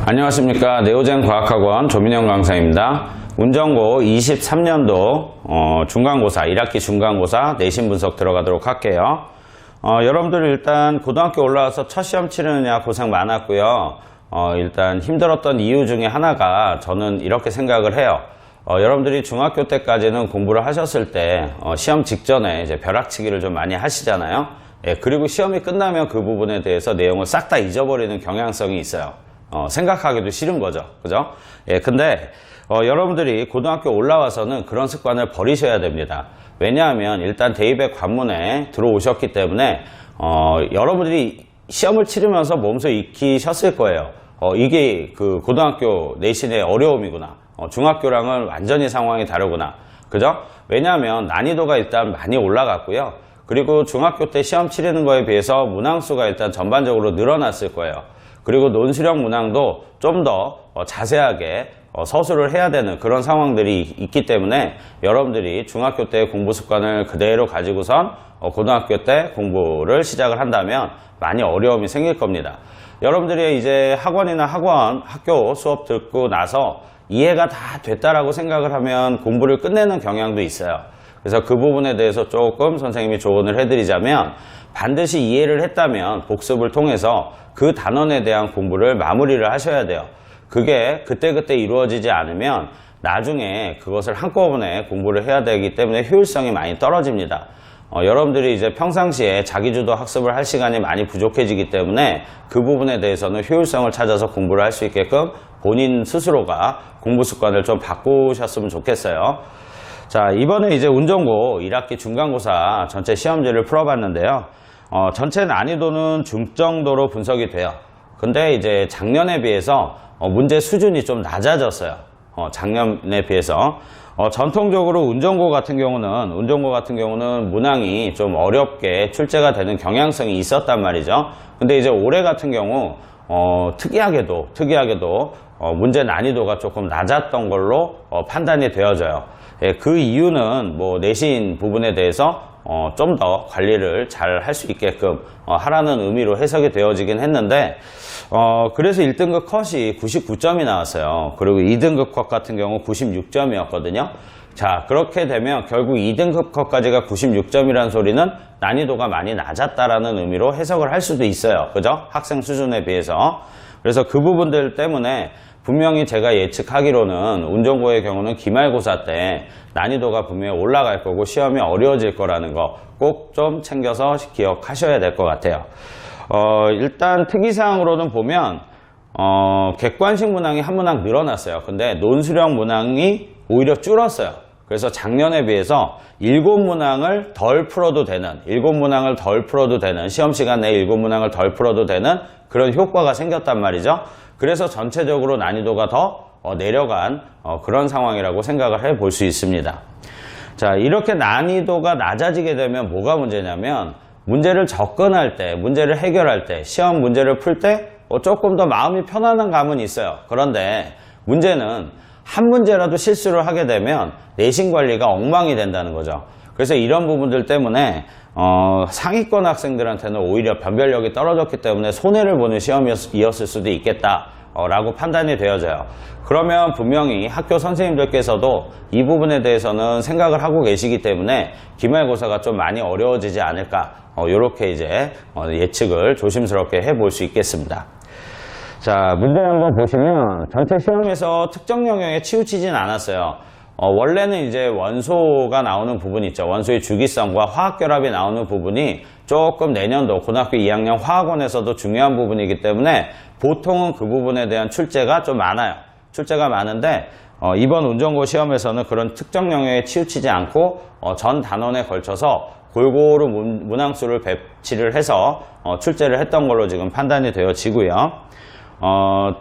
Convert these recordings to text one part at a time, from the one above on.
안녕하십니까. 네오젠 과학학원 조민영 강사입니다. 운전고 23년도 중간고사 1학기 중간고사 내신 분석 들어가도록 할게요. 여러분들 일단 고등학교 올라와서 첫 시험 치르느냐 고생 많았고요. 일단 힘들었던 이유 중에 하나가 저는 이렇게 생각을 해요. 여러분들이 중학교 때까지는 공부를 하셨을 때 시험 직전에 이제 벼락치기를 좀 많이 하시잖아요. 그리고 시험이 끝나면 그 부분에 대해서 내용을 싹 다 잊어버리는 경향성이 있어요. 생각하기도 싫은 거죠. 그죠? 근데 여러분들이 고등학교 올라와서는 그런 습관을 버리셔야 됩니다. 왜냐하면 일단 대입의 관문에 들어오셨기 때문에 여러분들이 시험을 치르면서 몸소 익히셨을 거예요. 이게 그 고등학교 내신의 어려움이구나. 중학교랑은 완전히 상황이 다르구나. 그죠? 왜냐하면 난이도가 일단 많이 올라갔고요. 그리고 중학교 때 시험 치르는 거에 비해서 문항수가 일단 전반적으로 늘어났을 거예요. 그리고 논술형 문항도 좀 더 자세하게 서술을 해야 되는 그런 상황들이 있기 때문에 여러분들이 중학교 때 공부 습관을 그대로 가지고선 고등학교 때 공부를 시작을 한다면 많이 어려움이 생길 겁니다. 여러분들이 이제 학원이나 학교 수업 듣고 나서 이해가 다 됐다라고 생각을 하면 공부를 끝내는 경향도 있어요. 그래서 그 부분에 대해서 조금 선생님이 조언을 해드리자면 반드시 이해를 했다면 복습을 통해서 그 단원에 대한 공부를 마무리를 하셔야 돼요. 그게 그때그때 이루어지지 않으면 나중에 그것을 한꺼번에 공부를 해야 되기 때문에 효율성이 많이 떨어집니다. 여러분들이 이제 평상시에 자기주도 학습을 할 시간이 많이 부족해지기 때문에 그 부분에 대해서는 효율성을 찾아서 공부를 할 수 있게끔 본인 스스로가 공부 습관을 좀 바꾸셨으면 좋겠어요. 자, 이번에 이제 운전고 1학기 중간고사 전체 시험지를 풀어봤는데요. 전체 난이도는 중정도로 분석이 돼요. 근데 이제 작년에 비해서 문제 수준이 좀 낮아졌어요. 작년에 비해서. 전통적으로 운전고 같은 경우는 문항이 좀 어렵게 출제가 되는 경향성이 있었단 말이죠. 근데 이제 올해 같은 경우 특이하게도 문제 난이도가 조금 낮았던 걸로 판단이 되어져요. 그 이유는 뭐 내신 부분에 대해서 좀 더 관리를 잘 할 수 있게끔 하라는 의미로 해석이 되어지긴 했는데 그래서 1등급 컷이 99점이 나왔어요. 그리고 2등급 컷 같은 경우 96점이었거든요. 자, 그렇게 되면 결국 2등급 컷까지가 96점이라는 소리는 난이도가 많이 낮았다라는 의미로 해석을 할 수도 있어요. 그죠? 학생 수준에 비해서. 그래서 그 부분들 때문에 분명히 제가 예측하기로는 운전고의 경우는 기말고사 때 난이도가 분명히 올라갈 거고 시험이 어려워질 거라는 거 꼭 좀 챙겨서 기억하셔야 될 것 같아요. 일단 특이사항으로는 보면 객관식 문항이 한 문항 늘어났어요. 근데 논술형 문항이 오히려 줄었어요. 그래서 작년에 비해서 7문항을 덜 풀어도 되는 시험 시간 내에 7문항을 덜 풀어도 되는 그런 효과가 생겼단 말이죠. 그래서 전체적으로 난이도가 더 내려간 그런 상황이라고 생각을 해볼 수 있습니다. 자, 이렇게 난이도가 낮아지게 되면 뭐가 문제냐면 문제를 접근할 때, 문제를 해결할 때, 시험 문제를 풀 때 조금 더 마음이 편안한 감은 있어요. 그런데 문제는 한 문제라도 실수를 하게 되면 내신 관리가 엉망이 된다는 거죠. 그래서 이런 부분들 때문에 상위권 학생들한테는 오히려 변별력이 떨어졌기 때문에 손해를 보는 시험이었을 수도 있겠다라고 판단이 되어져요. 그러면 분명히 학교 선생님들께서도 이 부분에 대해서는 생각을 하고 계시기 때문에 기말고사가 좀 많이 어려워지지 않을까 이렇게 이제 예측을 조심스럽게 해볼 수 있겠습니다. 자, 문제 한번 보시면 전체 시험에서 특정 영역에 치우치진 않았어요. 원래는 이제 원소가 나오는 부분이 있죠. 원소의 주기성과 화학결합이 나오는 부분이 조금 내년도 고등학교 2학년 화학원에서도 중요한 부분이기 때문에 보통은 그 부분에 대한 출제가 좀 많아요. 출제가 많은데 이번 운전고 시험에서는 그런 특정 영역에 치우치지 않고 전 단원에 걸쳐서 골고루 문항수를 배치를 해서 출제를 했던 걸로 지금 판단이 되어지고요.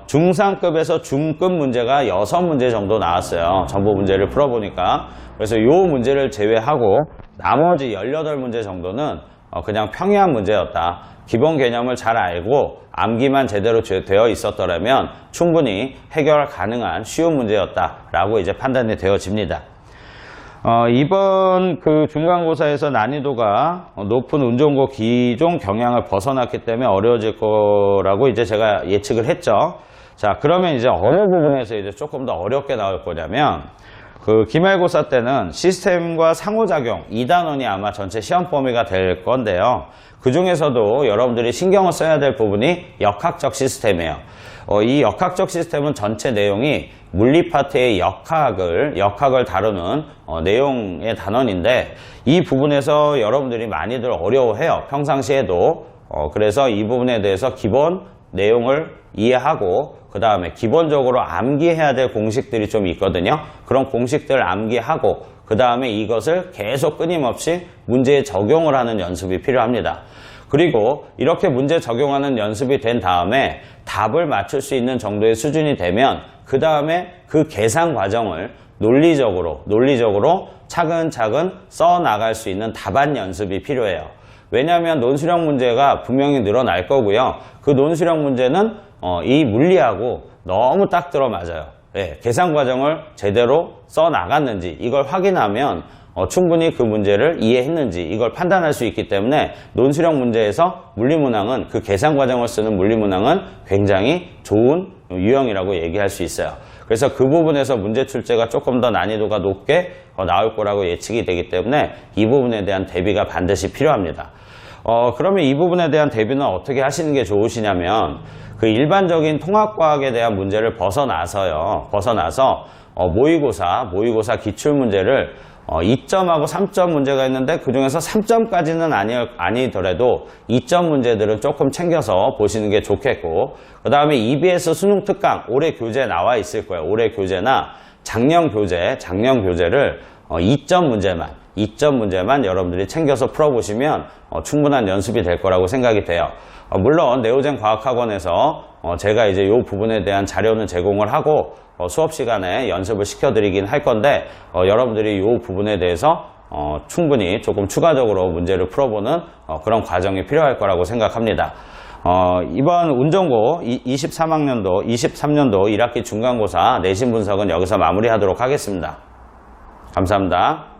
중상급에서 중급 문제가 6문제 정도 나왔어요. 전부 문제를 풀어보니까. 그래서 이 문제를 제외하고 나머지 18문제 정도는 그냥 평이한 문제였다. 기본 개념을 잘 알고 암기만 제대로 되어 있었더라면 충분히 해결 가능한 쉬운 문제였다라고 이제 판단이 되어집니다. 이번 그 중간고사에서 난이도가 높은 운전고 기존 경향을 벗어났기 때문에 어려워질 거라고 이제 제가 예측을 했죠. 자, 그러면 이제 어느 부분에서 이제 조금 더 어렵게 나올 거냐면, 그 기말고사 때는 시스템과 상호작용 2단원이 아마 전체 시험 범위가 될 건데요. 그 중에서도 여러분들이 신경을 써야 될 부분이 역학적 시스템이에요. 이 역학적 시스템은 전체 내용이 물리 파트의 역학을 다루는 내용의 단원인데, 이 부분에서 여러분들이 많이들 어려워해요. 평상시에도. 그래서 이 부분에 대해서 기본 내용을 이해하고 그 다음에 기본적으로 암기해야 될 공식들이 좀 있거든요. 그런 공식들을 암기하고 그 다음에 이것을 계속 끊임없이 문제에 적용을 하는 연습이 필요합니다. 그리고 이렇게 문제 적용하는 연습이 된 다음에 답을 맞출 수 있는 정도의 수준이 되면 그 다음에 그 계산 과정을 논리적으로 차근차근 써나갈 수 있는 답안 연습이 필요해요. 왜냐하면 논술형 문제가 분명히 늘어날 거고요. 그 논술형 문제는 이 물리하고 너무 딱 들어맞아요. 예, 계산 과정을 제대로 써나갔는지 이걸 확인하면 충분히 그 문제를 이해했는지 이걸 판단할 수 있기 때문에 논술형 문제에서 물리문항은 그 계산 과정을 쓰는 물리문항은 굉장히 좋은 유형이라고 얘기할 수 있어요. 그래서 그 부분에서 문제 출제가 조금 더 난이도가 높게 나올 거라고 예측이 되기 때문에 이 부분에 대한 대비가 반드시 필요합니다. 그러면 이 부분에 대한 대비는 어떻게 하시는 게 좋으시냐면 그 일반적인 통합과학에 대한 문제를 벗어나서 모의고사 기출문제를 2점하고 3점 문제가 있는데 그 중에서 3점까지는 아니더라도 2점 문제들은 조금 챙겨서 보시는 게 좋겠고, 그 다음에 EBS 수능 특강 올해 교재 나와 있을 거예요. 올해 교재나 작년 교재를 2점 문제만 여러분들이 챙겨서 풀어보시면 충분한 연습이 될 거라고 생각이 돼요. 물론 네오젠 과학학원에서 제가 이제 이 부분에 대한 자료는 제공을 하고 수업 시간에 연습을 시켜드리긴 할 건데 여러분들이 이 부분에 대해서 충분히 조금 추가적으로 문제를 풀어보는 그런 과정이 필요할 거라고 생각합니다. 이번 운전고 23년도 1학기 중간고사 내신 분석은 여기서 마무리하도록 하겠습니다. 감사합니다.